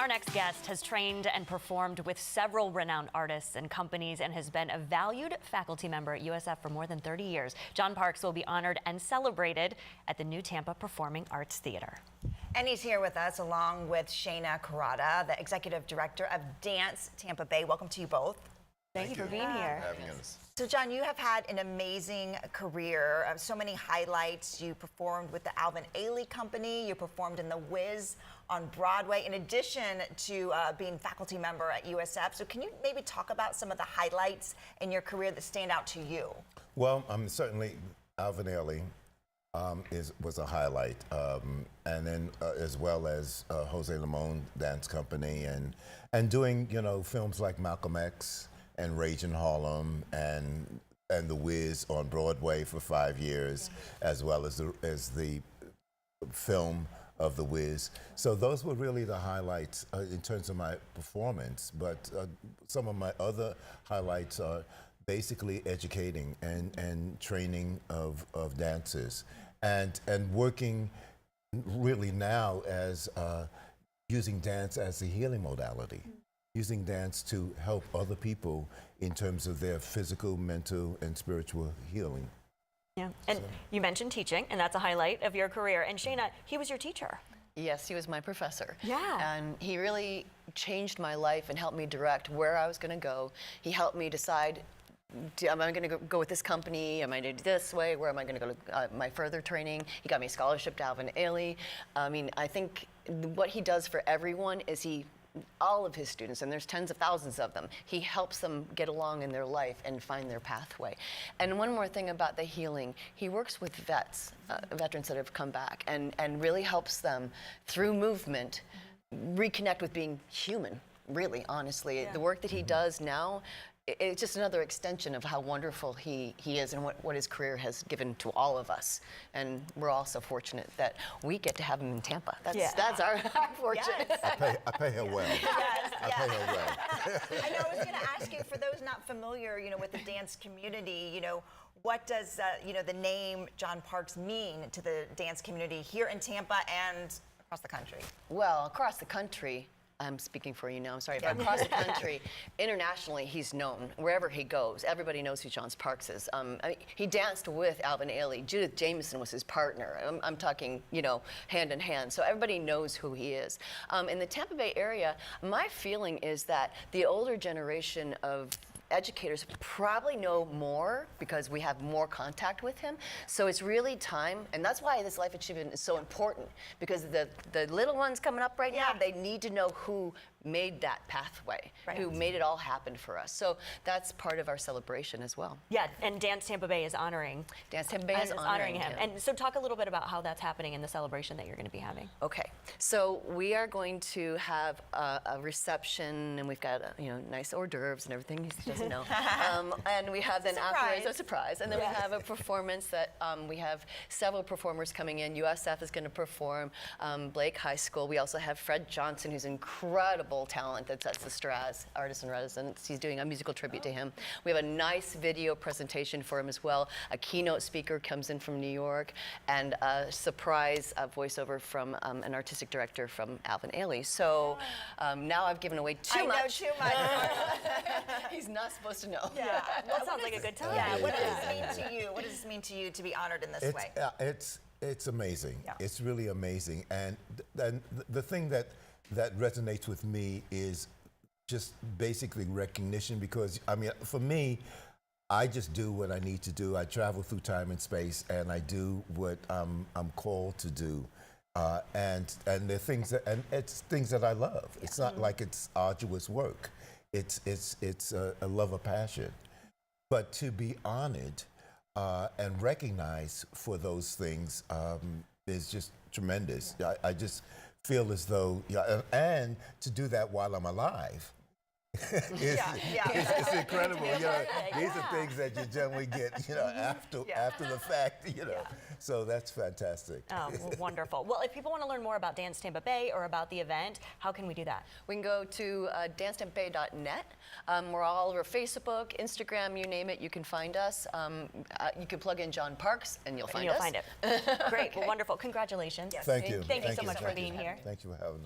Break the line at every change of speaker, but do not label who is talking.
Our next guest has trained and performed with several renowned artists and companies and has been a valued faculty member at USF for more than 30 years. John Parks will be honored and celebrated at the new Tampa Performing Arts Theatre.
And he's here with us along with Shayna Karada, the Executive Director of Dance Tampa Bay. Welcome to you both.
Thank you for being here.
So John, you have had an amazing career, so many highlights. You performed with the Alvin Ailey Company, you performed in The Wiz on Broadway, in addition to being faculty member at USF. So can you maybe talk about some of the highlights in your career that stand out to you?
Well, certainly Alvin Ailey was a highlight, and then as well as Jose Limon Dance Company, and doing films like Malcolm X and Rage in Harlem and The Wiz on Broadway for 5 years, as well as the film of The Wiz. So those were really the highlights in terms of my performance. But some of my other highlights are basically educating and training of dancers, and working really now as using dance as a healing modality. Using dance to help other people in terms of their physical, mental, and spiritual healing.
Yeah, and you mentioned teaching, and that's a highlight of your career. And Shayna, he was your teacher.
Yes, he was my professor.
Yeah.
And he really changed my life and helped me direct where I was going to go. He helped me decide, am I going to go with this company? Am I going to do this way? Where am I going to go to my further training? He got me a scholarship to Alvin Ailey. I mean, I think what he does for everyone is all of his students, and there's tens of thousands of them, he helps them get along in their life and find their pathway. And one more thing about the healing, he works with veterans that have come back, and really helps them through movement reconnect with being human, really, honestly. Yeah. The work that he does now, it's just another extension of how wonderful he is and what his career has given to all of us. And we're all so fortunate that we get to have him in Tampa. That's our fortune.
Yes.
I pay her well.
Yes,
I pay her well.
I know, I was going to ask you, for those not familiar, with the dance community, what does, the name John Parks mean to the dance community here in Tampa and across the country? Well,
across the country, I'm speaking for you now, I'm sorry, but across the country, internationally, he's known. Wherever he goes, everybody knows who John Parks is. He danced with Alvin Ailey. Judith Jamison was his partner. I'm talking, hand in hand. So everybody knows who he is. In the Tampa Bay area, my feeling is that the older generation of educators probably know more because we have more contact with him. So it's really time, and that's why this life achievement is so important, because the little ones coming up right now, they need to know who made that pathway, who made it all happen for us. So that's part of our celebration as well.
Yeah, and Dance Tampa Bay is honoring.
Dance Tampa Bay is honoring him.
And so talk a little bit about how that's happening in the celebration that you're going to be having.
Okay, so we are going to have a reception, and we've got nice hors d'oeuvres and everything. He doesn't know. And we have then afterwards a surprise, and then we have a performance that we have several performers coming in. USF is going to perform, Blake High School. We also have Fred Johnson, who's incredible talent that's at the Straz, artist in residence. He's doing a musical tribute to him. We have a nice video presentation for him as well. A keynote speaker comes in from New York, and a surprise voiceover from an artistic director from Alvin Ailey. So now I've given away too much.
I know too much.
He's not supposed to know.
Yeah, that sounds like a good time.
Yeah, what does this mean to you? What does this mean to you to be honored in this way?
It's amazing. Yeah. It's really amazing. And the thing that resonates with me is just basically recognition, because for me, I just do what I need to do. I travel through time and space, and I do what I'm called to do. And the things it's things that I love. It's not like it's arduous work. It's a love, a passion. But to be honored and recognized for those things is just tremendous. I just feel as though, and to do that while I'm alive. It's incredible. These are things that you generally get, after the fact, So that's fantastic.
Oh, well, wonderful. Well, if people want to learn more about Dance Tampa Bay or about the event, how can we do that?
We can go to dancetampabay.net. We're all over Facebook, Instagram, you name it, you can find us. You can plug in John Parks and you'll find us.
Great. Okay. Well, wonderful. Congratulations.
Yes. Thank you.
Thank you so much for being here.
Thank you for having me.